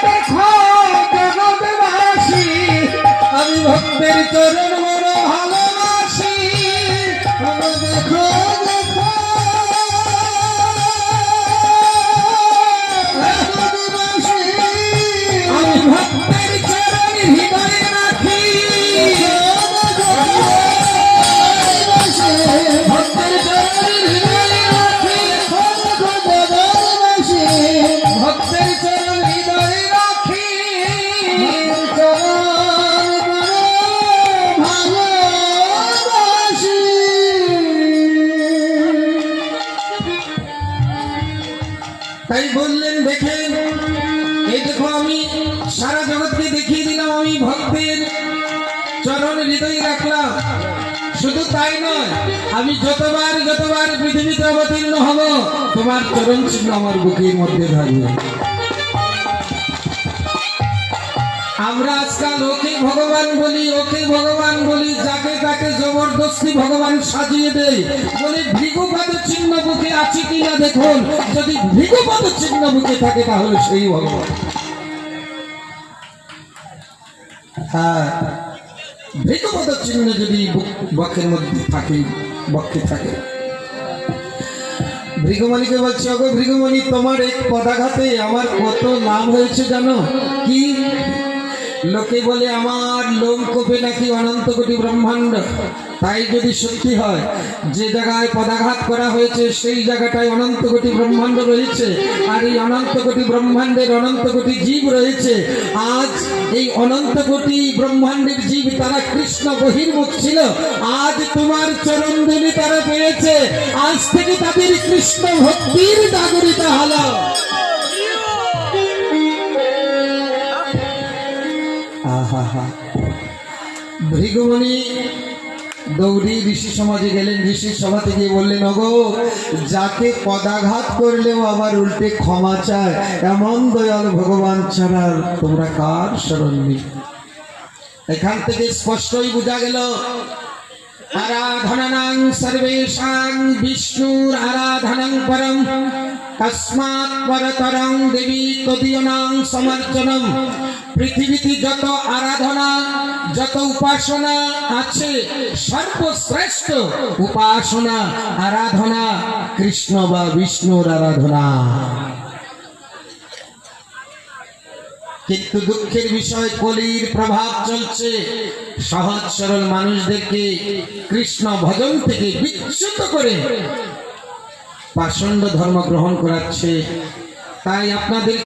দেখো জগৎবাসী আমি ভক্তের চরণ বড় ভালোবাসি দেখো দেখো আমি ভক্তের চরণ হৃদয়ে রাখি ভক্তের চরণ হৃদয়ে রাখি ভক্তের চরণ হৃদয়ে রাখি তাই বললেন দেখেন এই দেখো আমি সারা জগৎকে দেখিয়ে দিলাম আমি ভক্তের চরণ হৃদয়ে রাখলাম শুধু তাই নয় আমি যতবার পৃথিবীতে অবতীর্ণ হব তোমার চরণ চিহ্ন আমার বুকের মধ্যে থাকবে আমরা আজকাল ওকে ভগবান বলি যাকে তাকে জবরদস্তি ভগবান সাজিয়ে দেয় বলে ভৃগুপদ চিহ্ন বুকে আছে কিনা দেখুন যদি ভৃগুপদ চিহ্ন বুকে থাকে তাহলে সেই ভগবান হ্যাঁ ভৃগুপদ চিহ্ন যদি বক্ষের মধ্যে থাকে বক্ষে থাকে ভৃগুমণিকে বলছে ওগো ভৃগুমণি তোমার এক পদাঘাতে আমার কত লাভ হয়েছে জানো কি লোকে বলে আমার লোম কোপে নাকি অনন্ত কোটি ব্রহ্মাণ্ড তাই যদি সত্যি হয় যে জায়গায় পদাঘাত করা হয়েছে সেই জায়গাটায় অনন্ত কোটি ব্রহ্মাণ্ড রয়েছে আর এই অনন্ত কোটি ব্রহ্মাণ্ডের অনন্ত কোটি জীব রয়েছে আজ এই অনন্ত কোটি ব্রহ্মাণ্ডের জীব তারা কৃষ্ণ বহির্মুখ ছিল আজ তোমার চরণধুলি তারা পেয়েছে আজ থেকে তাদের কৃষ্ণ ভক্তির জাগরিতা হলো ভৃগুমণি দৌড়ি ঋষি সমাজে গেলেন ঋষির সভাতে গিয়ে বললেন ওগো যাকে পদাঘাত করলেও আবার উল্টে ক্ষমা চায় এমন দয়াল ভগবান ছাড়া তোমরা কার শরণ নিবে এখান থেকে স্পষ্টই বোঝা গেল আরাধনাং সর্বেষাং বিষ্ণুর আরাধনাং পরম তস্মাৎ পরতরং দেবী তদীয়নাং সমর্চনম পৃথিবীতে যত আরাধনা যত উপাসনা আছে সর্বশ্রেষ্ঠ উপাসনা আরাধনা কৃষ্ণ বা বিষ্ণুর আরাধনা কিন্তু দুঃখের বিষয় কলির প্রভাব চলছে সহজ সরল মানুষদেরকে কৃষ্ণ ভজন থেকে বিচ্যুত করে পাষণ্ড ধর্ম গ্রহণ করাচ্ছে তাই আপনাদের